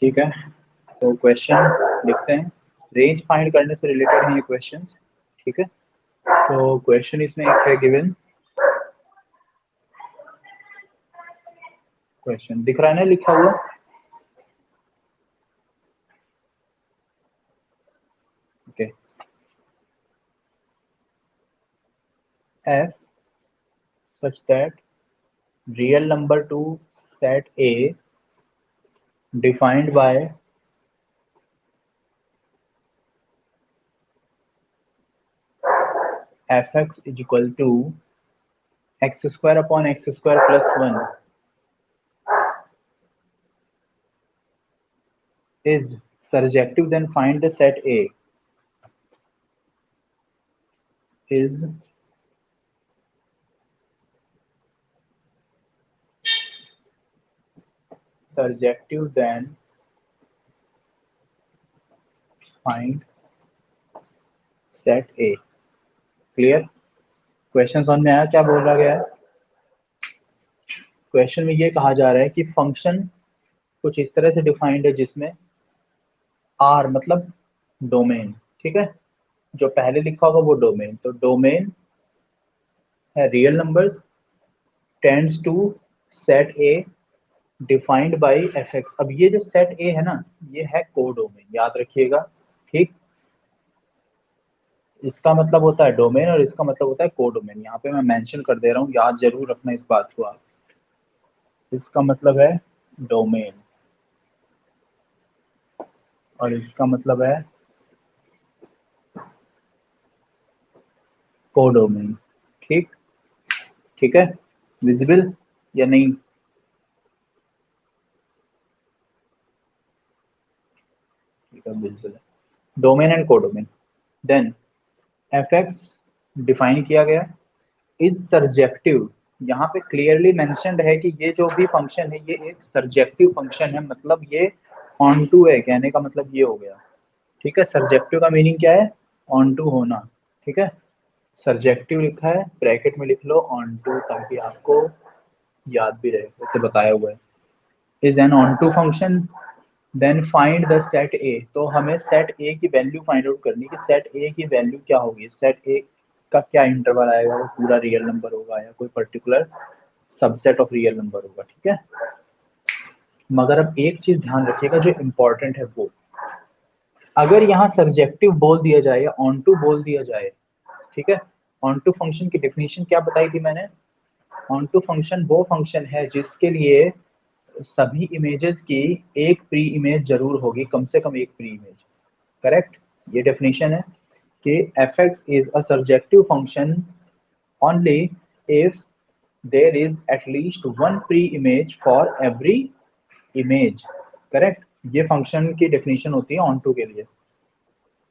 ठीक है, तो क्वेश्चन लिखते हैं। रेंज फाइंड करने से रिलेटेड है ये क्वेश्चन। ठीक है, तो क्वेश्चन इसमें एक है गिवन। क्वेश्चन दिख रहा है ना लिखा हुआ? Okay, F such that real number to set A defined by fx is equal to x square upon x square plus 1 is surjective, then find the set A is surjective, then find set A। Clear? Question समझ में आया क्या बोला गया है? Question में ये कहा जा रहा है कि फंक्शन कुछ इस तरह से डिफाइंड है जिसमें आर मतलब डोमेन, ठीक है, जो पहले लिखा होगा वो डोमेन, तो डोमेन है real numbers tends to set A defined by F x. अब ये जो सेट ए है ना, ये है कोडोमेन, याद रखिएगा। ठीक, इसका मतलब होता है डोमेन और इसका मतलब होता है कोडोमेन। यहाँ पे मैं मेंशन कर दे रहा हूँ, याद जरूर रखना इस बात को आप। इसका मतलब है डोमेन और इसका मतलब है कोडोमेन। ठीक, ठीक है, विजिबल या नहीं? ठीक है, विजिबल है। Domain and codomain, then f x define किया गया इज सर्जेक्टिव। यहाँ पे क्लियरली मेंशन्ड है कि ये जो भी फंक्शन है ये एक सर्जेक्टिव फंक्शन है, मतलब ये ऑन टू है। कहने का मतलब ये हो गया। ठीक है, सर्जेक्टिव का मीनिंग क्या है? ऑन टू होना। ठीक है, सर्जेक्टिव लिखा है ब्रैकेट में लिख लो ऑन टू, ताकि आपको याद भी रहे, वैसे बताया हुआ है। Is an on to function, then find the set A. तो हमें सेट ए की वैल्यू फाइंड आउट करनी है कि सेट ए की वैल्यू क्या होगी। सेट ए का क्या इंटरवल आएगा, वो पूरा रियल नंबर होगा या कोई particular subset of real number होगा। ठीक है, मगर अब एक चीज ध्यान रखिएगा जो इम्पोर्टेंट है वो, अगर यहाँ सब्जेक्टिव बोल दिया जाए या ऑन टू बोल दिया जाए, ठीक है, ऑन टू फंक्शन की डेफिनेशन क्या बताई थी मैंने? ऑन टू फंक्शन वो फंक्शन है जिसके लिए सभी इमेजेस की एक प्री इमेज जरूर होगी, कम से कम एक प्री इमेज। करेक्ट, ये डेफिनेशन है कि f x is a subjective function only if there is at least one pre image for every image. Correct, ये फंक्शन की डेफिनेशन होती है ऑन टू के लिए।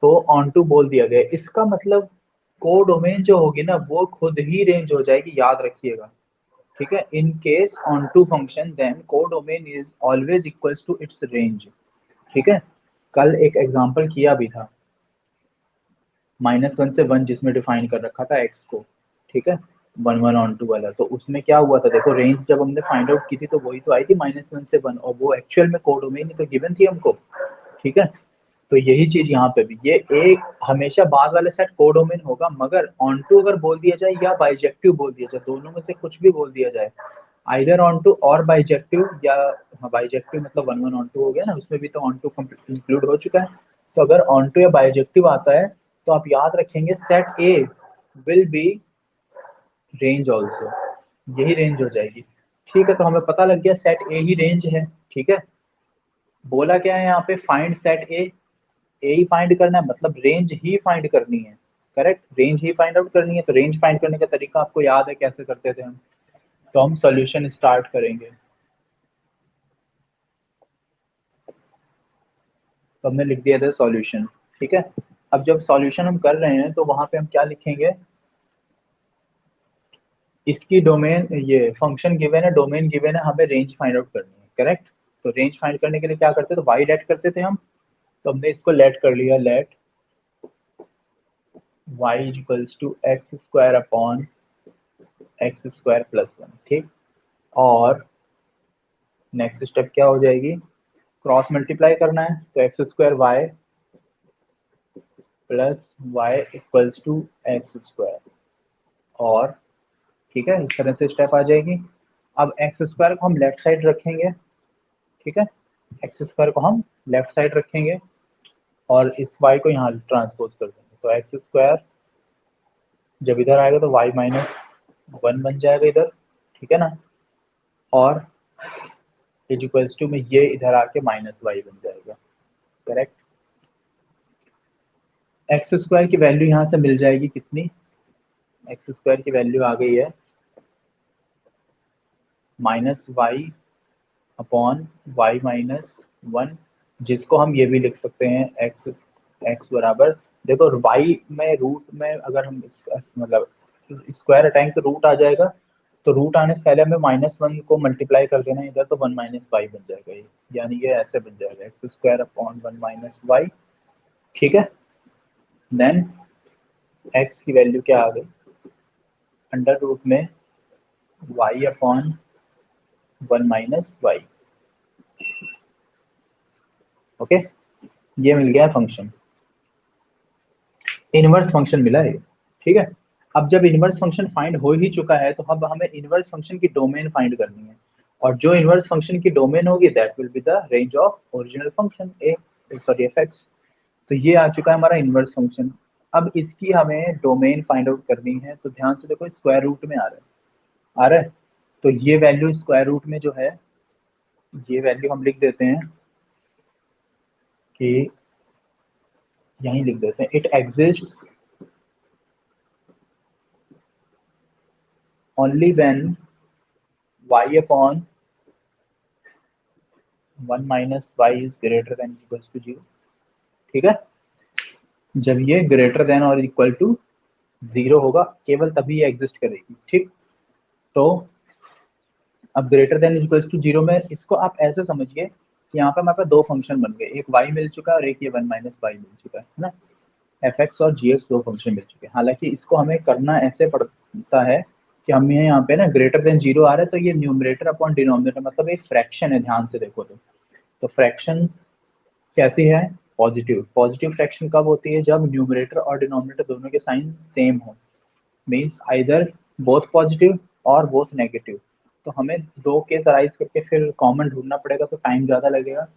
तो ऑन टू बोल दिया गया, इसका मतलब कोडोमेन जो होगी ना वो खुद ही रेंज हो जाएगी, याद रखिएगा। ठीक है, in case on to function then codomain is always equals to its range. ठीक है, कल एक एग्जांपल किया भी था -1 से 1 जिसमें डिफाइन कर रखा था एक्स को। ठीक है, 1 1 ऑन टू वाला, तो उसमें क्या हुआ था देखो, रेंज जब हमने फाइंड आउट की थी तो वही तो आई थी -1 से 1, और वो एक्चुअल में कोडोमेन ही तो गिवन थी हमको। ठीक है, तो यही चीज यहाँ पे भी, ये एक हमेशा बाद वाले सेट कोडोमेन होगा, मगर ऑन टू अगर बोल दिया जाए या बाइजेक्टिव बोल दिया जाए, दोनों में से कुछ भी बोल दिया जाए, आइदर ऑन टू और बाइजेक्टिव, या बाइजेक्टिव मतलब 1 1 ऑन टू हो गया ना, उसमें भी तो ऑन टू इंक्लूड हो चुका है। तो अगर ऑन टू या बाइजेक्टिव आता है तो आप याद रखेंगे set A will be range also, यही रेंज हो जाएगी। ठीक है, तो हमें पता लग गया सेट ए ही रेंज है। ठीक है, बोला क्या है यहाँ पे, फाइंड सेट ए, ए ही फाइंड करना है, मतलब रेंज ही फाइंड करनी है। करेक्ट, रेंज ही फाइंड आउट करनी है। तो रेंज फाइंड करने का तरीका आपको याद है कैसे करते थे हम? तो हम सॉल्यूशन स्टार्ट करेंगे। तो हमने लिख दिया था सॉल्यूशन। ठीक है, अब जब सॉल्यूशन हम कर रहे हैं तो वहां पे हम क्या लिखेंगे? इसकी डोमेन, ये फंक्शन गिवन है, डोमेन गिवन है, हमें रेंज फाइंड आउट करनी है। करेक्ट, तो रेंज फाइंड करने के लिए क्या करते थे, तो वाई लेट करते थे हम। तो हमने इसको लेट कर लिया, let y equals to x square upon x square plus 1। ठीक, और नेक्स्ट स्टेप क्या हो जाएगी, क्रॉस मल्टीप्लाई करना है, तो x square y plus y equals to x square, और ठीक है इस तरह से स्टेप आ जाएगी। अब एक्स स्क्वायर को हम लेफ्ट साइड रखेंगे, ठीक है, एक्स स्क्वायर को हम लेफ्ट साइड रखेंगे और इस वाई को यहाँ ट्रांसपोज कर देंगे, तो एक्स स्क्वायर जब इधर आएगा तो वाई माइनस वन बन जाएगा इधर, ठीक है ना, और इज इक्वल्स टू में ये इधर आके माइनस वाई बन जाएगा, करेक्ट। एक्स स्क्वायर की वैल्यू यहाँ से मिल जाएगी कितनी, एक्स स्क्वायर की वैल्यू आ गई है minus y upon y minus one, जिसको हम ये भी लिख सकते हैं एक्स एक्स बराबर, देखो वाई में रूट में अगर हम मतलब स्क्वायर हटाएंगे तो रूट आ जाएगा, तो रूट आने से पहले हमें माइनस वन को मल्टीप्लाई कर देना इधर, तो वन माइनस वाई बन जाएगा ये, यानी ये ऐसे बन जाएगा x square upon one minus y, ठीक है। देन एक्स की वैल्यू क्या आ गई, अंडर रूट में y upon one minus y, okay, ये मिल गया फंक्शन, इनवर्स फंक्शन मिला है, ठीक है। अब जब इनवर्स फंक्शन फाइंड हो ही चुका है तो अब हमें इनवर्स फंक्शन की डोमेन फाइंड करनी है, और जो इनवर्स फंक्शन की डोमेन होगी that will be the range of original function A sorry F x. तो ये आ चुका है हमारा इनवर्स फंक्शन। अब इसकी हमें डोमेन फाइंड आउट करनी है, तो ध्यान से देखो स्क्वायर रूट में आ रहा है, तो ये वैल्यू स्क्वायर रूट में जो है ये वैल्यू हम लिख देते हैं कि यहीं लिख देते हैं, it exist only when y upon one minus y is greater than equal to zero, ठीक है। जब ये ग्रेटर देन और इक्वल टू जीरो होगा केवल तभी ये एग्जिस्ट करेगी, ठीक। तो अब greater than equal to zero में इसको आप ऐसे समझिए कि यहाँ पे हमारे पास दो फंक्शन बन गए, एक y मिल चुका है और एक ये वन माइनस वाई मिल चुका है ना, एफ एक्स और जी एक्स दो फंक्शन मिल चुके हैं। हालांकि इसको हमें करना ऐसे पड़ता है कि हमें यहाँ पे ना ग्रेटर देन जीरो आ रहा है, तो ये न्यूमरेटर अपॉन डिनोमिनेटर मतलब एक फ्रैक्शन है, ध्यान से देखो तो फ्रैक्शन कैसी है, पॉजिटिव, पॉजिटिव फ्रैक्शन कब होती है, जब न्यूमरेटर और डिनोमिनेटर दोनों के साइन सेम हो, मीन्स आइदर बोथ पॉजिटिव और बोथ नेगेटिव। तो हमें दो केस अराइज करके फिर कॉमन ढूंढना पड़ेगा, तो टाइम ज़्यादा लगेगा,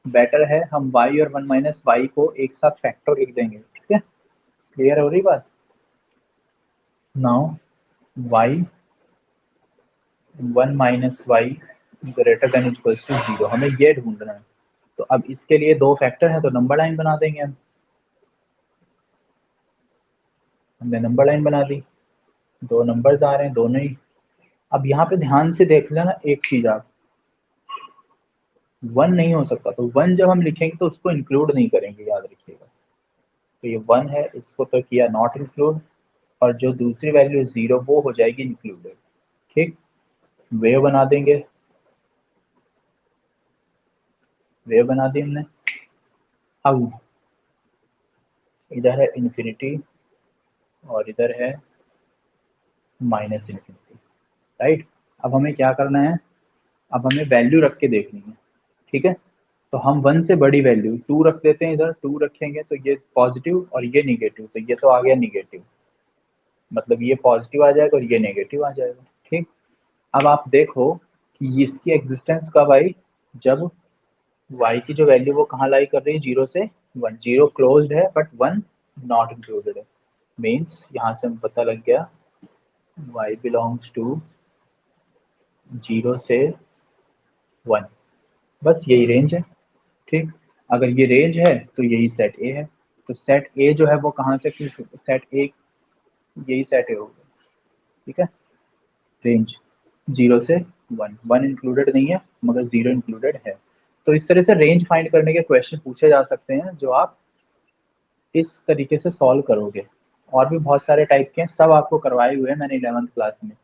बेटर है हम y और वन माइनस वाई को एक साथ फैक्टर लिख देंगे, ठीक है, क्लियर हो रही बात। Now y one minus y greater than equal to zero, हमें ये ढूंढना है। तो अब इसके लिए दो फैक्टर है तो नंबर लाइन बना देंगे हम, हमने नंबर लाइन बना दी, दो नंबर्स आ रहे हैं दोनों ही। अब यहाँ पे ध्यान से देख लेना एक चीज, आप वन नहीं हो सकता, तो वन जब हम लिखेंगे तो उसको इंक्लूड नहीं करेंगे, याद रखिएगा। तो ये वन है, इसको तो किया नॉट इंक्लूड, और जो दूसरी वैल्यू जीरो वो हो जाएगी इंक्लूडेड, ठीक। वेव बना देंगे, वेव बना दी हमने। अब इधर है इन्फिनिटी और इधर है माइनस इन्फिनिटी, राइट। अब हमें क्या करना है, अब हमें वैल्यू रख के देखनी है, ठीक है। तो हम वन से बड़ी वैल्यू टू रख देते हैं, इधर टू रखेंगे तो ये पॉजिटिव और ये निगेटिव, तो ये तो आ गया निगेटिव, मतलब ये पॉजिटिव आ जाएगा और ये नेगेटिव आ जाएगा, ठीक। अब आप देखो कि इसकी एग्जिस्टेंस कब आई, जब y की जो वैल्यू वो कहाँ लाई कर रही है, जीरो से वन, जीरो क्लोज्ड है बट वन नॉट इंक्लूडेड है, मीन्स यहाँ से हमें पता लग गया y बिलोंग्स टू जीरो से वन, बस यही रेंज है, ठीक। अगर ये रेंज है तो यही सेट ए है, तो सेट ए जो है वो कहाँ से, सेट ए यही सेट ए होगा, ठीक है। रेंज जीरो से वन, वन इंक्लूडेड नहीं है मगर जीरो इंक्लूडेड है। तो इस तरह से रेंज फाइंड करने के क्वेश्चन पूछे जा सकते हैं जो आप इस तरीके से सॉल्व करोगे। और भी बहुत सारे टाइप के हैं, सब आपको करवाए हुए हैं मैंने 11th क्लास में।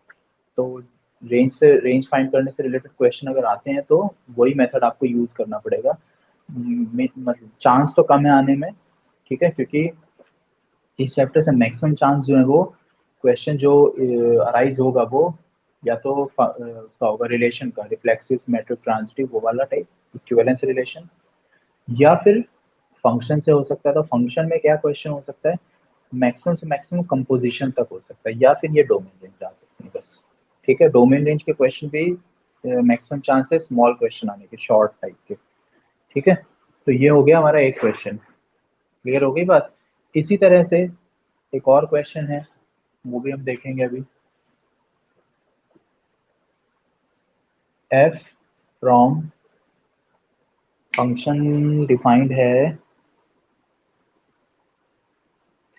तो रेंज फाइंड करने से रिलेटेड क्वेश्चन अगर आते हैं तो वही मेथड आपको यूज करना पड़ेगा, मतलब चांस तो कम है आने में, ठीक है, क्योंकि इस चैप्टर से मैक्सिमम चांस जो है वो क्वेश्चन जो अराइज होगा वो या तो उसका होगा रिलेशन का रिफ्लेक्सिव सिमेट्रिक ट्रांजिटिव वो वाला टाइप इक्विवेलेंस रिलेशन, या फिर फंक्शन से हो सकता है। तो फंक्शन में क्या क्वेश्चन हो सकता है, मैक्सिमम से मैक्सिमम कंपोजिशन तक हो सकता है, या फिर ये डोमेन रेंज आ सकते हैं बस। ठीक है, डोमेन रेंज के क्वेश्चन भी मैक्सिमम चांसेस स्मॉल क्वेश्चन आने के, शॉर्ट टाइप के। ठीक है, तो ये हो गया हमारा एक क्वेश्चन। क्लियर हो गई बात। इसी तरह से एक और क्वेश्चन है, वो भी हम देखेंगे अभी। एफ फ्रॉम फंक्शन डिफाइंड है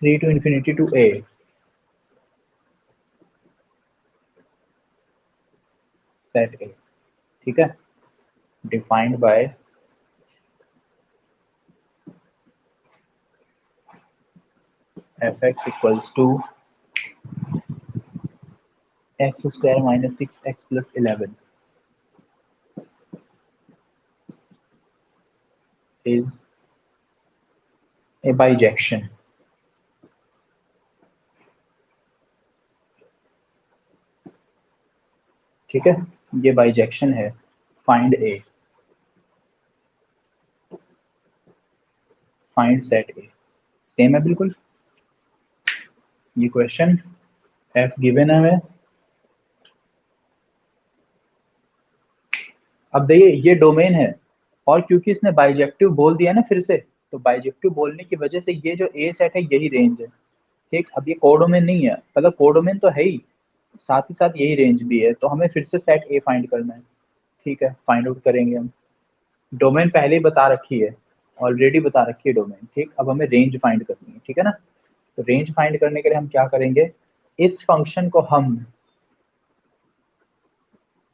3 to infinity to a, set A. ठीक है, defined by F X equals to x square minus 6x+11 is a bijection. ठीक है, ये बाइजेक्शन है, find A, find set A. Same है बिल्कुल ये क्वेश्चन। एफ गिवन है हमें। अब देखिए ये डोमेन है, और क्योंकि इसने बाइजेक्टिव बोल दिया ना फिर से, तो बाइजेक्टिव बोलने की वजह से ये जो ए सेट है यही रेंज है। ठीक, अब ये कोडोमेन नहीं है, मतलब कोडोमेन तो है ही, साथ ही साथ यही रेंज भी है, तो हमें फिर से सेट ए फाइंड करना है। ठीक है, फाइंड आउट करेंगे हम। डोमेन पहले ही बता रखी है, ऑलरेडी बता रखी है डोमेन। ठीक, अब हमें रेंज फाइंड करनी है। ठीक है ना, तो रेंज फाइंड करने के लिए हम क्या करेंगे, इस फंक्शन को हम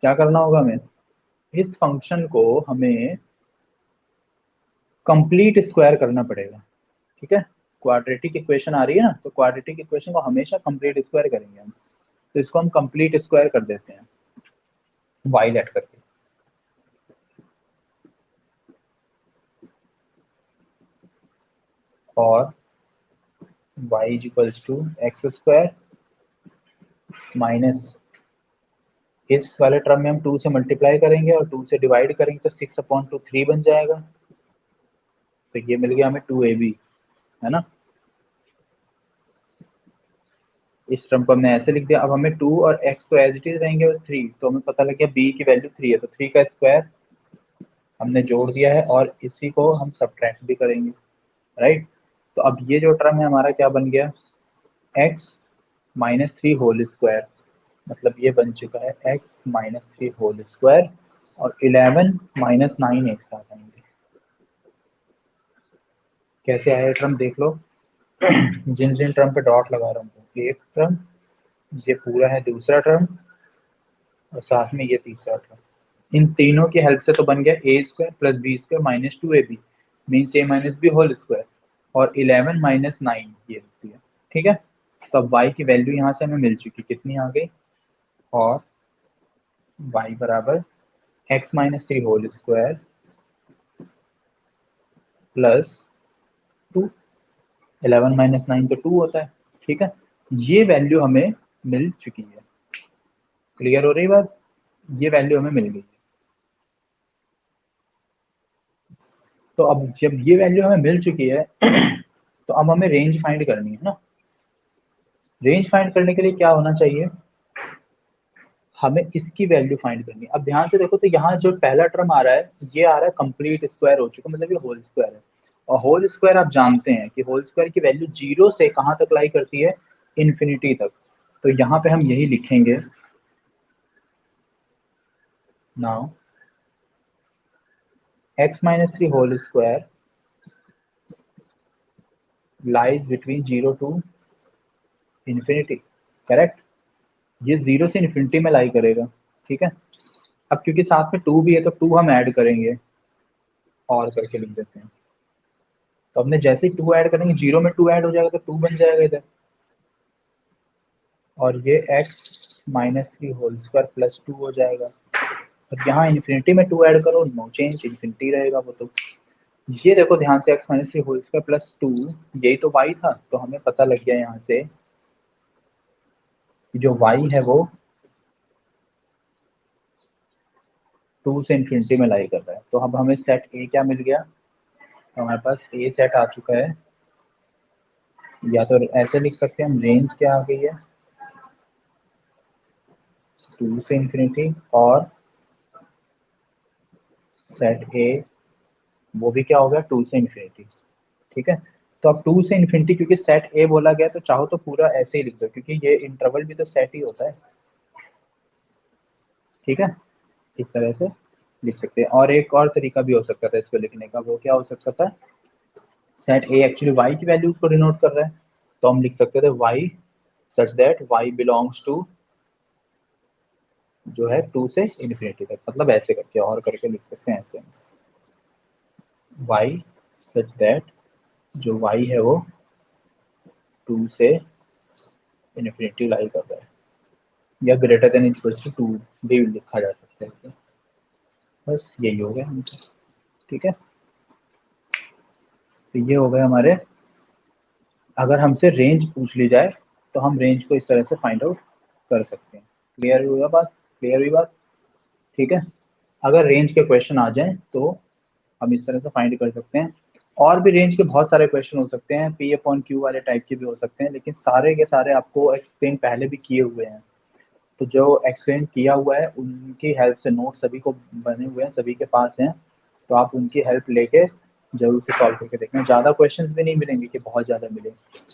क्या करना होगा, हमें इस फंक्शन को हमें कंप्लीट स्क्वायर करना पड़ेगा। ठीक है, क्वाड्रेटिक इक्वेशन आ रही है ना, तो क्वाड्रेटिक इक्वेशन को हमेशा कंप्लीट स्क्वायर करेंगे हम। तो इसको हम कंप्लीट स्क्वायर कर देते हैं वाई लेट करके। और Y is equals to x square minus, इस वाले टर्म में हम 2 से मल्टीप्लाई करेंगे और 2 से डिवाइड करेंगे तो 6/2 3 बन जाएगा। तो ये मिल गया हमें 2ab, है ना। इस टर्म को हमने ऐसे लिख दिया। अब हमें 2 और x तो एज इट इज रहेंगे बस 3, तो हमें पता लग गया b की वैल्यू 3 है, तो 3 का स्क्वायर हमने जोड़ दिया है, और इसी को हम सब्ट्रैक्ट भी करेंगे, राइट। तो अब ये जो टर्म है हमारा क्या बन गया, x-3 होल स्क्वायर, मतलब ये बन चुका है x-3 होल स्क्वायर, और 11 माइनस 9 एक साथ आएंगे। कैसे आया टर्म देख लो। जिन जिन टर्म पे डॉट लगा रहा हूँ, एक टर्म, ये पूरा है दूसरा टर्म, और साथ में ये तीसरा टर्म। इन तीनों की हेल्प से तो बन गया A square plus B square minus 2ab, means A minus B whole square, और 11 माइनस 9 ये होती है। ठीक है, तो अब y की वैल्यू यहाँ से हमें मिल चुकी, कितनी आ गई, और y बराबर x-3 whole square plus 2, 11 minus 9 तो 2 होता है। ठीक है, ये वैल्यू हमें मिल चुकी है। क्लियर हो रही बात, ये वैल्यू हमें मिल गई। तो अब जब ये वैल्यू हमें मिल चुकी है तो अब हमें रेंज फाइंड करनी है ना। रेंज फाइंड करने के लिए क्या होना चाहिए, हमें इसकी वैल्यू फाइंड करनी है। अब ध्यान से देखो, तो यहाँ जो पहला टर्म आ रहा है, ये आ रहा है कंप्लीट स्क्वायर हो चुका, मतलब ये होल स्क्वायर है। और होल स्क्वायर आप जानते हैं कि होल स्क्वायर की वैल्यू 0 से कहाँ तक लाई करती है, इन्फिनिटी तक। तो यहाँ पे हम यही लिखेंगे, now x-3 whole square lies between 0 to infinity. Correct, ये 0 से इन्फिनिटी में लाई करेगा। ठीक है, अब क्योंकि साथ में 2 भी है, तो 2 हम ऐड करेंगे, और करके लिख देते हैं। तो हमने जैसे ही 2 ऐड करेंगे, 0 में 2 ऐड हो जाएगा, तो 2 बन जाएगा इधर। और ये x-3 होल स्क्वायर प्लस 2 हो जाएगा। अब यहाँ इन्फिनिटी में 2 ऐड करो, नो चेंज, इन्फिनिटी रहेगा वो तो। ये देखो ध्यान से, x-3 होल स्क्वायर प्लस 2, यही तो y था, तो हमें पता लग गया यहाँ से कि जो y है वो 2 से इन्फिनिटी में लाई कर रहा है। तो अब हमें सेट ए क्या मिल गया, तो हमारे पास ए सेट आ चुका है, या तो ऐसे लिख सकते हैं हम, रेंज क्या आ गई है 2 से इन्फिनिटी, और सेट ए वो भी क्या हो गया 2 से इन्फिनिटी। ठीक है, तो अब 2 से इन्फिनिटी क्योंकि सेट ए बोला गया तो चाहो तो पूरा ऐसे ही लिख दो, क्योंकि ये इंटरवल भी तो सेट ही होता है। ठीक है, इस तरह से लिख सकते हैं। और एक और तरीका भी हो सकता था इसको लिखने का, वो क्या हो सकता था, सेट ए एक्चुअली वाई की वैल्यूज को डिनोट कर रहा है, तो हम लिख सकते थे Y such that Y belongs to जो है 2 से इन्फिनिटी तक, मतलब ऐसे करके और करके लिख सकते हैं ऐसे, वाई सच दैट जो वाई है वो 2 से इन्फिनिटी लाई कर रहा है, या ग्रेटर देन इक्वल टू 2 भी लिखा जा सकता है इसे। बस यही हो गया हमसे। ठीक है, तो ये हो गए हमारे, अगर हमसे रेंज पूछ ली जाए तो हम रेंज को इस तरह से फाइंड आउट कर सकते हैं। क्लियर हुआ बात, क्लियर हुई बात। ठीक है, अगर रेंज के क्वेश्चन आ जाएं तो हम इस तरह से फाइंड कर सकते हैं। और भी रेंज के बहुत सारे क्वेश्चन हो सकते हैं, पी अपॉन क्यू वाले टाइप के भी हो सकते हैं, लेकिन सारे के सारे आपको एक्सप्लेन पहले भी किए हुए हैं। तो जो एक्सप्लेन किया हुआ है उनकी हेल्प से नोट सभी को बने हुए हैं, सभी के पास हैं, तो आप उनकी हेल्प लेके जरूर से सॉल्व करके देखना। ज़्यादा क्वेश्चंस भी नहीं मिलेंगे कि बहुत ज़्यादा मिले।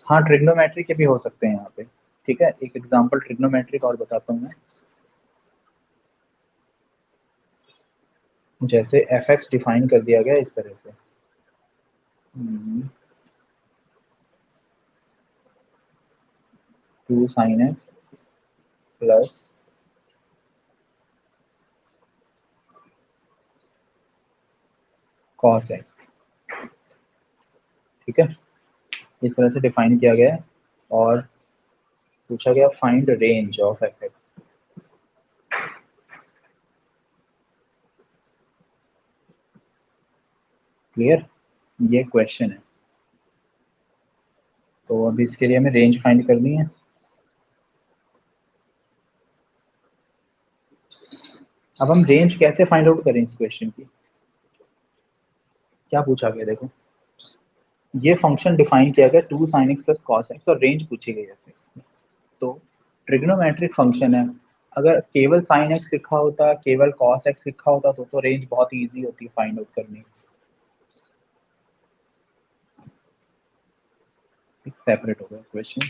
हाँ, ट्रिग्नोमेट्री के भी हो सकते हैं यहाँ पे। ठीक है, एक एग्जांपल ट्रिग्नोमेट्री का और बताता हूँ मैं। जैसे एफ एक्स डिफाइन कर दिया गया इस तरह से, 2 sin x plus cos x. ठीक है, इस तरह से डिफाइन किया गया है, और पूछा गया find range of F x. Clear, ये क्वेश्चन है, तो अभी इसके लिए हमें रेंज फाइंड करनी है। अब हम रेंज कैसे फाइंड आउट करें इस क्वेश्चन की, क्या पूछा गया देखो, ये फंक्शन डिफाइन किया गया 2 sin x plus cos x, और रेंज पूछी गई है इसमें। तो ट्रिग्नोमेट्रिक फंक्शन है, अगर केवल sin x लिखा होता, केवल cos x लिखा होता तो रेंज बहुत इजी होती है फाइंड आउट करनी। एक सेपरेट हो गया क्वेश्चन।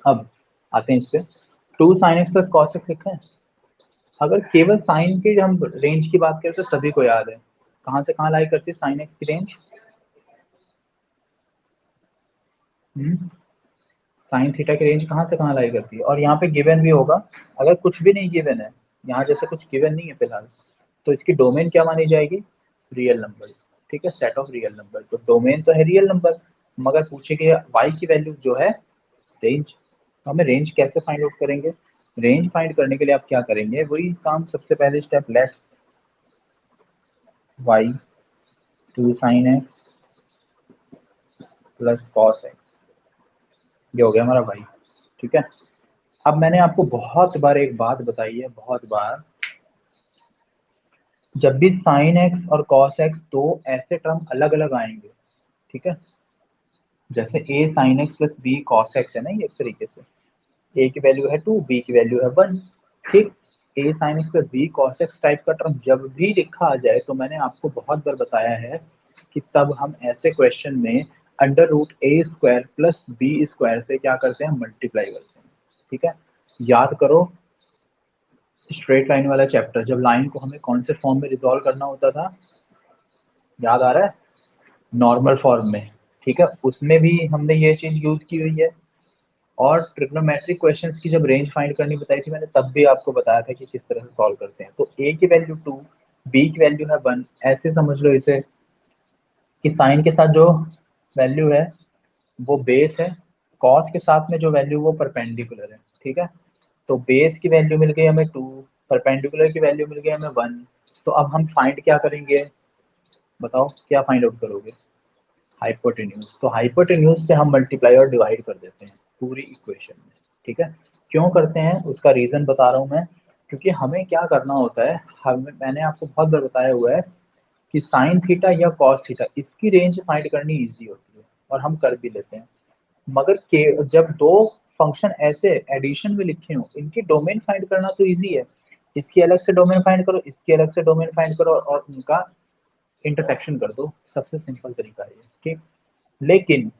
अब आते हैं इस पे, 2 sin x plus cos x लिखा है। अगर केवल साइन की हम रेंज की बात करें तो सभी को याद है, कहाँ से कहाँ लाई करती है साइन एक्स की रेंज, साइन थीटा की रेंज कहाँ से कहाँ लाई करती है। और यहाँ पे गिवन भी होगा, अगर कुछ भी नहीं गिवन है, यहाँ जैसे कुछ गिवन नहीं है फिलहाल, तो इसकी डोमेन क्या मानी जाएगी, रियल नंबर। ठीक है, सेट ऑफ रियल नंबर, तो डोमेन तो है रियल नंबर, मगर पूछेगी वाई की वैल्यू जो है रेंज, तो हमें रेंज कैसे फाइंड आउट करेंगे। रेंज फाइंड करने के लिए आप क्या करेंगे, वही काम, सबसे पहले step, let Y 2 sin X plus cos X, ये हो गया हमारा वाई। ठीक है, अब मैंने आपको बहुत बार एक बात बताई है, बहुत बार, जब भी साइन एक्स और कॉस एक्स दो ऐसे टर्म अलग अलग आएंगे, ठीक है, जैसे A sine X plus B cos X है ना, ये एक तरीके से ए की वैल्यू है 2, बी की वैल्यू है 1। ठीक, A sine X plus B cos X type का टर्म जब भी लिखा आ जाए, तो मैंने आपको बहुत बार बताया है कि तब हम ऐसे क्वेश्चन में अंडर रूट ए स्क्वायर प्लस बी स्क्वायर से क्या करते हैं, मल्टीप्लाई करते हैं। ठीक है, याद करो स्ट्रेट लाइन वाला चैप्टर, जब लाइन को हमें कौन से फॉर्म में रिजॉल्व करना होता था, याद आ रहा है, नॉर्मल फॉर्म में। ठीक है, उसमें भी हमने ये चीज यूज की हुई है। और ट्रिग्नोमेट्रिक क्वेश्चंस की जब रेंज फाइंड करनी बताई थी मैंने, तब भी आपको बताया था कि किस तरह से सॉल्व करते हैं। तो ए की वैल्यू 2, बी की वैल्यू है 1, ऐसे समझ लो इसे कि साइन के साथ जो वैल्यू है वो बेस है, कॉस के साथ में जो वैल्यू वो परपेंडिकुलर है। ठीक है, तो बेस की वैल्यू मिल गई हमें 2, परपेंडिकुलर की वैल्यू मिल गई हमें 1। तो अब हम फाइंड क्या करेंगे, बताओ क्या फाइंड आउट करोगे, हाइपोटेन्यूज। तो हाइपोटेन्यूज से हम मल्टीप्लाई और डिवाइड कर देते हैं पूरी इक्वेशन में। ठीक है, क्यों करते हैं उसका रीजन बता रहा हूँ मैं, क्योंकि हमें क्या करना होता है, हमें मैंने आपको बहुत बार बताया हुआ है कि साइन थीटा या कॉस थीटा इसकी रेंज फाइंड करनी इजी होती है और हम कर भी लेते हैं। मगर के जब दो फंक्शन ऐसे एडिशन में लिखे हो, इनकी डोमेन फाइंड करना तो इजी है। इसकी अलग से डोमेन फाइंड करो, इसकी अलग से डोमेन फाइंड करो और उनका इंटरसेक्शन कर दो, सबसे सिंपल तरीका है ये, ठीक। लेकिन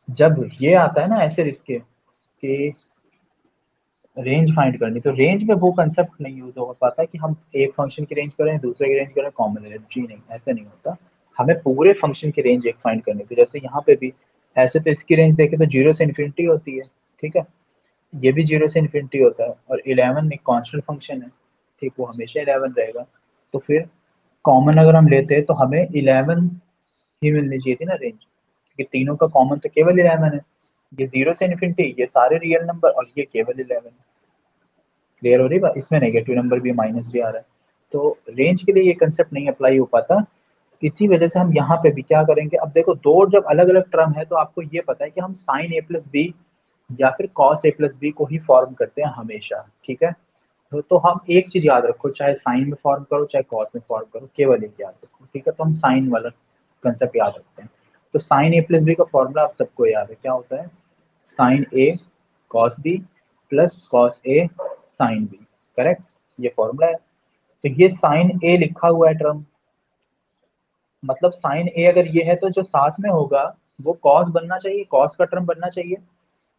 जब ये आता है ना ऐसे लिख के कि रेंज फाइंड करनी, तो रेंज में वो कंसेप्ट नहीं यूज हो पाता कि हम एक फंक्शन की रेंज करें दूसरे की रेंज करें कॉमन रेंज, जी नहीं, ऐसे नहीं होता। हमें पूरे फंक्शन की रेंज एक फाइंड करनी थी। जैसे यहाँ पे भी ऐसे तो इसकी रेंज देखे तो 0 से इन्फिनिटी होती है, ठीक है, ये भी 0 से इन्फिनिटी होता है, और 11 एक कांस्टेंट फंक्शन है, ठीक, वो हमेशा 11 रहेगा। तो फिर कॉमन अगर हम लेते हैं तो हमें 11 ही मिलनी चाहिए थी ना रेंज, क्योंकि तीनों का कॉमन तो केवल 11 है। ये 0 से इन्फिनिटी, ये सारे रियल नंबर, और ये केवल 11। क्लियर हो रही बात, इसमें नेगेटिव नंबर भी माइनस भी आ रहा है, तो रेंज के लिए ये कंसेप्ट नहीं अप्लाई हो पाता। इसी वजह से हम यहाँ पे भी क्या करेंगे, अब देखो दो जब अलग अलग टर्म है तो आपको ये पता है कि हम साइन ए प्लस बी या फिर कॉस ए प्लस बी को ही फॉर्म करते हैं हमेशा, ठीक है। तो हम एक चीज याद रखो, चाहे साइन में फॉर्म करो चाहे कॉस में फॉर्म करो, केवल एक याद रखो, ठीक है। तो हम साइन वाला कंसेप्ट याद रखते हैं। तो साइन ए प्लस बी का फॉर्मूला आप सबको याद है, क्या होता है, sign A cos B plus cos A sine B, correct, ये फॉर्मूला है। तो ये साइन ए लिखा हुआ है टर्म, मतलब साइन ए अगर ये है तो जो साथ में होगा वो कॉस बनना चाहिए, कॉस का टर्म बनना चाहिए,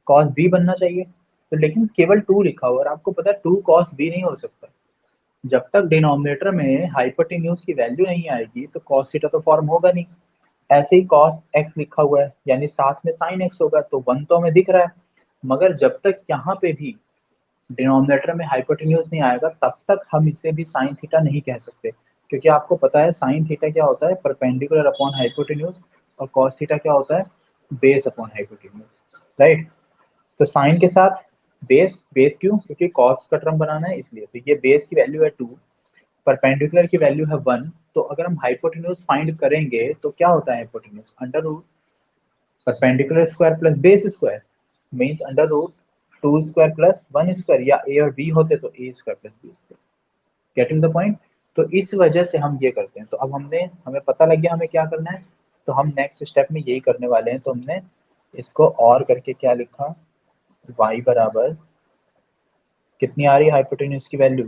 कॉस बी बनना चाहिए। तो लेकिन केवल टू लिखा हुआ है और आपको पता है टू कॉस बी नहीं हो सकता। जब तक डिनोमिनेटर में हाइपोटेन्यूज की वैल्यू नहीं आएगी तो कॉस थीटा तो फॉर्म होगा नहीं। ऐसे ही कॉस एक्स लिखा हुआ है यानी साथ में साइन एक्स होगा, तो वन तो हमें दिख रहा है, मगर जब तक यहाँ पे भी डिनोमिनेटर में हाइपोटेन्यूज नहीं आएगा तब तक हम इसे भी साइन थीटा नहीं कह सकते, क्योंकि आपको पता है साइन थीटा क्या होता है, परपेंडिकुलर अपॉन हाइपोटेन्यूज, और कॉस थीटा क्या होता है, बेस अपॉन हाइपोटेन्यूज, राइट। तो साइन के साथ बेस, बेस क्यों, क्योंकि कॉस का टर्म बनाना है इसलिए। तो ये बेस की वैल्यू है 2, परपेंडिकुलर की वैल्यू है 1, तो अगर हम हाइपोटेन्यूज फाइंड करेंगे तो क्या होता है hypotenuse, under root perpendicular square plus base square, means under root 2 square plus 1 square, या ए और बी होते तो A square plus B square, getting the point. तो इस वजह से हम ये करते हैं। तो अब हमें पता लग गया हमें क्या करना है, तो हम नेक्स्ट स्टेप में यही करने वाले हैं। तो हमने इसको और करके क्या लिखा, y बराबर कितनी आ रही है हाइपोटेन्यूज की वैल्यू,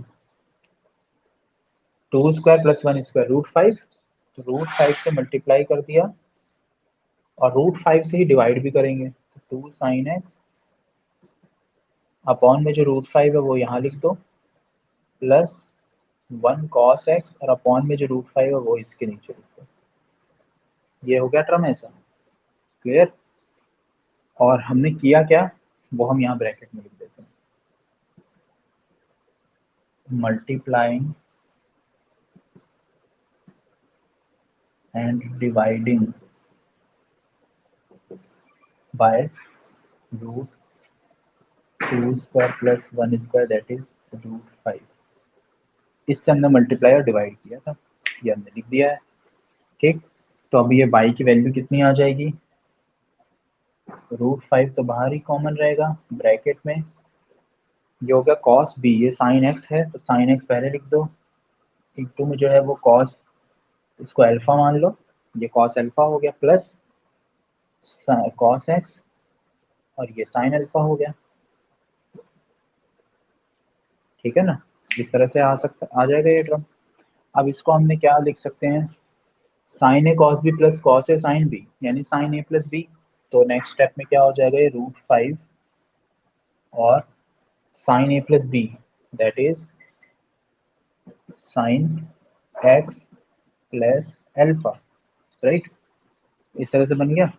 2 स्क्वायर प्लस 1 स्क्वायर √5, तो √5 से मल्टीप्लाई कर दिया और √5 से ही डिवाइड भी करेंगे, तो 2 साइन एक्स अपॉन में जो √5 है वो यहाँ लिख दो, प्लस 1 कॉस एक्स, और अपॉन में जो √5 है वो इसके नीचे लिख दो। ये हो गया टर्म ऐसा, क्लियर। और हमने किया क्या, वो हम यहाँ ब्रैकेट में लिख देते हैं, multiplying and dividing by √2 square plus 1 square that is √5। इससे हमने मल्टीप्लाई और डिवाइड किया था, ये हमने लिख दिया है, ठीक। तो अभी ये बाई की वैल्यू कितनी आ जाएगी, √5 तो बाहर ही कॉमन रहेगा ब्रैकेट में, ये हो गया कॉस बी, ये साइन एक्स है तो साइन एक्स पहले लिख दो, इंटू में जो है वो कॉस, इसको अल्फा मान लो, ये कॉस अल्फा हो गया, प्लस कॉस एक्स, और ये साइन अल्फा हो गया, ठीक है ना। इस तरह से आ जाएगा ये टर्म। अब इसको हमने क्या लिख सकते हैं, sine A cos B plus cos A sine B, यानी साइन ए प्लस बी। तो नेक्स्ट स्टेप में क्या हो जाएगा, ये √5 और sine A plus B that is sine X plus alpha, right. इस तरह से बन गया,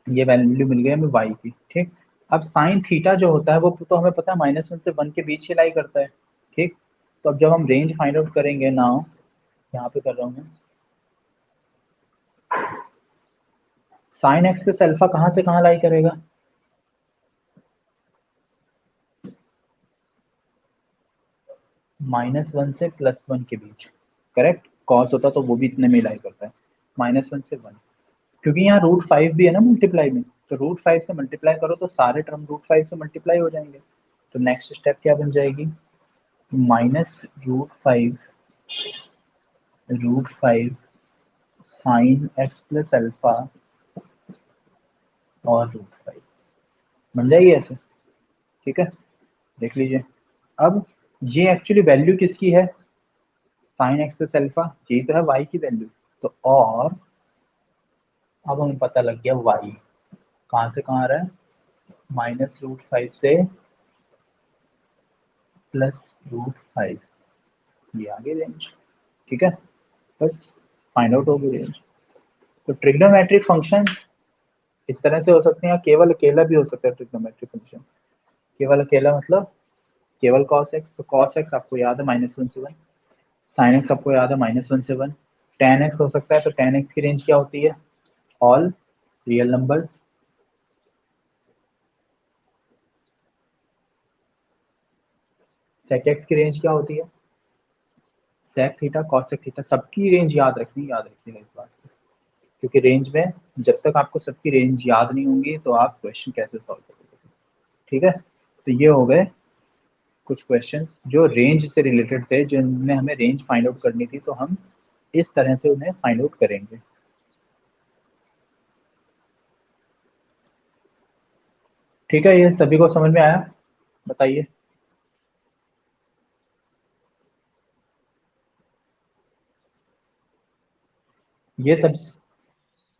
ये वैल्यू मिल गई हमें वाई की, ठीक। अब साइन थीटा जो होता है वो तो हमें पता है -1 से 1 के बीच ही लाई करता है, ठीक। तो अब जब हम रेंज फाइंड आउट करेंगे नाउ, यहाँ पे कर रहा हूँ मैं, साइन एक्स प्लस अल्फा कहाँ से कहाँ लाई करेगा, -1 से +1 के बीच, करेक्ट। कॉस होता तो वो भी इतने में लाई करता है, -1 से 1, क्योंकि यहाँ √5 भी है ना मल्टीप्लाई में, तो √5 से मल्टीप्लाई करो तो सारे टर्म √5 से मल्टीप्लाई हो जाएंगे। तो नेक्स्ट स्टेप क्या बन जाएगी, -√5 साइन एक्स प्लस अल्फा और √5 बन जाएगी ऐसे। ठीक है, देख लीजिए। अब ये एक्चुअली वैल्यू किसकी है, साइन एक्स प्लस अल्फा, ये तो है वाई की वैल्यू। तो और अब हमें पता लग गया वाई कहाँ से कहाँ आ रहा है, -√5 से +√5, ये आगे रेंज। ठीक है, बस फाइंड आउट हो गई रेंज। तो ट्रिग्नोमेट्रिक फंक्शन इस तरह से हो सकते हैं, केवल अकेला भी हो सकता है ट्रिग्नोमेट्रिक फंक्शन। केवल अकेला मतलब केवल कॉस एक्स, तो कॉस एक्स आपको याद है -1 से 1, साइन एक्स आपको याद है -1 से 1, टेन एक्स हो सकता है, तो टेन एक्स की रेंज क्या होती है, all real numbers. Sec X की रेंज क्या होती है, sec theta cosec theta, सबकी रेंज याद रखिएगा इस बात को, क्योंकि रेंज में जब तक आपको सबकी रेंज याद नहीं होंगी तो आप क्वेश्चन कैसे सॉल्व करोगे। ठीक है, तो ये हो गए कुछ क्वेश्चंस जो रेंज से रिलेटेड थे, जिनमें हमें रेंज फाइंड आउट करनी थी, तो हम इस तरह से उन्हें फाइंड आउट करेंगे। ठीक है, ये सभी को समझ में आया, बताइए। ये सब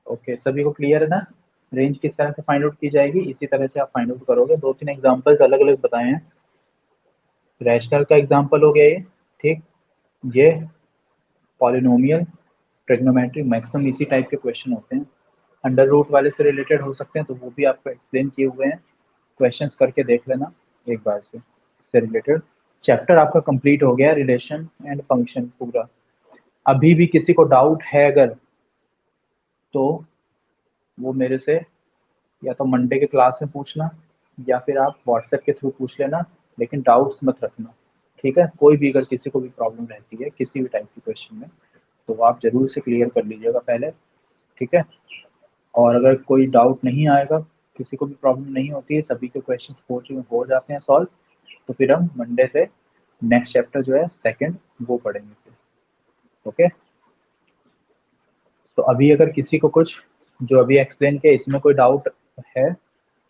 ओके, सभी को क्लियर है ना, रेंज किस तरह से फाइंड आउट की जाएगी, इसी तरह से आप फाइंड आउट करोगे। दो तीन एग्जांपल्स अलग अलग बताए हैं, रैशनल का एग्जांपल हो गया ये, ठीक, ये पॉलिनोमियल, ट्रिग्नोमेट्रिक, मैक्सिमम इसी टाइप के क्वेश्चन होते हैं। अंडर रूट वाले से रिलेटेड हो सकते हैं, तो वो भी आपको एक्सप्लेन किए हुए हैं, क्वेश्चंस करके देख लेना एक बार से, इससे रिलेटेड चैप्टर आपका कंप्लीट हो गया, रिलेशन एंड फंक्शन पूरा। अभी भी किसी को डाउट है अगर, तो वो मेरे से या तो मंडे के क्लास में पूछना, या फिर आप व्हाट्सएप के थ्रू पूछ लेना, लेकिन डाउट्स मत रखना। ठीक है, कोई भी अगर किसी को भी प्रॉब्लम रहती है किसी भी टाइप की क्वेश्चन में, तो आप जरूर से क्लियर कर लीजिएगा पहले। ठीक है, और अगर कोई डाउट नहीं आएगा, किसी को भी प्रॉब्लम नहीं होती है, सभी के क्वेश्चन हो जाते हैं सॉल्व, तो फिर हम मंडे से नेक्स्ट चैप्टर जो है सेकंड वो पढ़ेंगे फिर। ओके, तो अभी अगर किसी को कुछ जो अभी एक्सप्लेन किया इसमें कोई डाउट है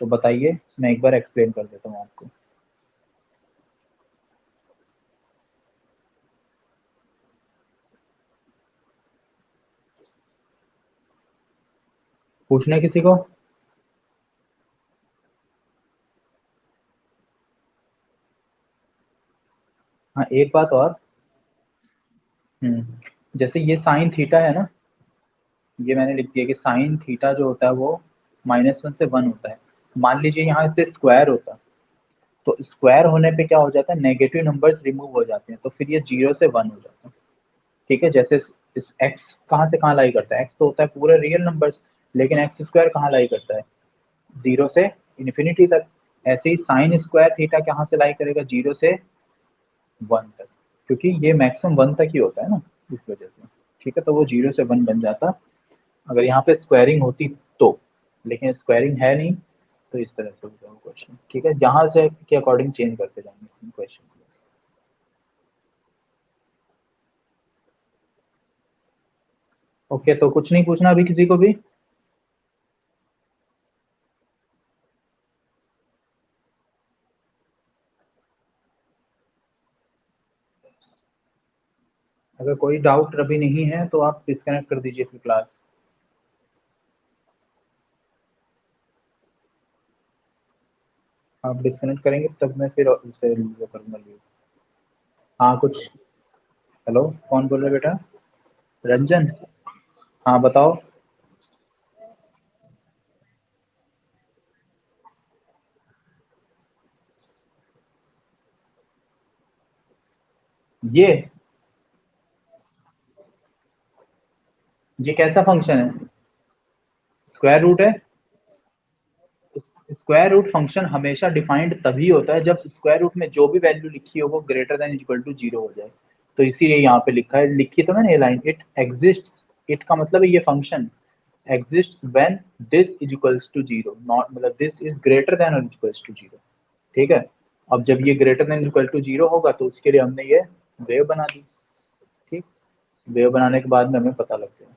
तो बताइए, मैं एक बार एक्सप्लेन कर देता हूँ आपको। पूछना है किसी को? हाँ, एक बात और। जैसे ये साइन थीटा है ना, ये मैंने लिख दिया कि साइन थीटा जो होता है वो -1 से 1 होता है। मान लीजिए यहाँ से स्क्वायर होता, तो स्क्वायर होने पे क्या हो जाता है, नेगेटिव नंबर्स रिमूव हो जाते हैं, तो फिर ये 0 से 1 हो जाता है। ठीक है, जैसे इस एक्स कहाँ से कहाँ लाई करता है, एक्स तो होता है पूरे रियल नंबर्स, लेकिन एक्स स्क्वायर कहाँ लाई करता है, 0 से इन्फिनिटी तक। ऐसे ही साइन स्क्वायर थीटा कहाँ से लाई करेगा, 0 से 1 तक, क्योंकि ये मैक्सिमम 1 तक ही होता है ना, इस वजह से। ठीक है, तो वो 0 से 1 बन जाता अगर यहाँ पे स्क्वायरिंग होती तो, लेकिन स्क्वायरिंग है नहीं, तो इस तरह से होगा क्वेश्चन। ठीक है, जहाँ से के अकॉर्डिंग चेंज करते जाएंगे क्वेश्चन। ओके, तो कुछ नहीं पूछना अभी किसी को भी? अगर कोई डाउट अभी नहीं है तो आप डिस्कनेक्ट कर दीजिए फिर क्लास। आप डिस्कनेक्ट करेंगे तब मैं फिर उसे वो करूंगा लीव। हाँ कुछ, हेलो, कौन बोल रहे बेटा? रंजन, हाँ बताओ। ये कैसा फंक्शन है, स्क्वायर रूट है? स्क्वायर रूट फंक्शन हमेशा डिफाइंड तभी होता है जब स्क्वायर रूट में जो भी वैल्यू लिखी हो वो ग्रेटर देन इक्वल टू 0 हो जाए। तो इसीलिए यहाँ पे लिखा है, लिखी तो मैंने ये लाइन, इट एग्जिस्ट, इट का मतलब है ये function, exist when this is equals to zero, not मतलब दिस इज ग्रेटर देन और इक्वल्स टू जीरो। ठीक है, अब जब ये greater than equal to zero होगा तो उसके लिए हमने ये वेव बना दी। ठीक, वेव बनाने के बाद में हमें पता लग गया।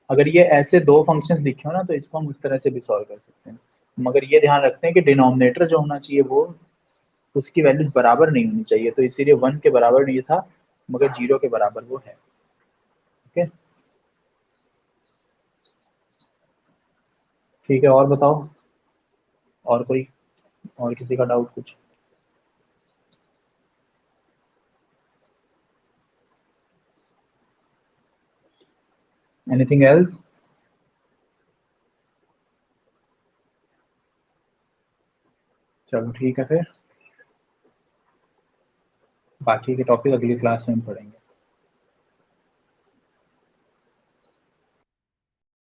अगर ये ऐसे दो फंक्शंस लिखे हो ना तो इसको हम उस तरह से भी सॉल्व कर सकते हैं, मगर ये ध्यान रखते हैं कि डिनोमिनेटर जो होना चाहिए वो उसकी वैल्यूज बराबर नहीं होनी चाहिए, तो इसीलिए 1 के बराबर नहीं था मगर 0 के बराबर वो है। ओके, ठीक है, और बताओ, और कोई, और किसी का डाउट कुछ? Anything else? चलो ठीक है फिर, बाकी के टॉपिक अगली क्लास में हम पढ़ेंगे।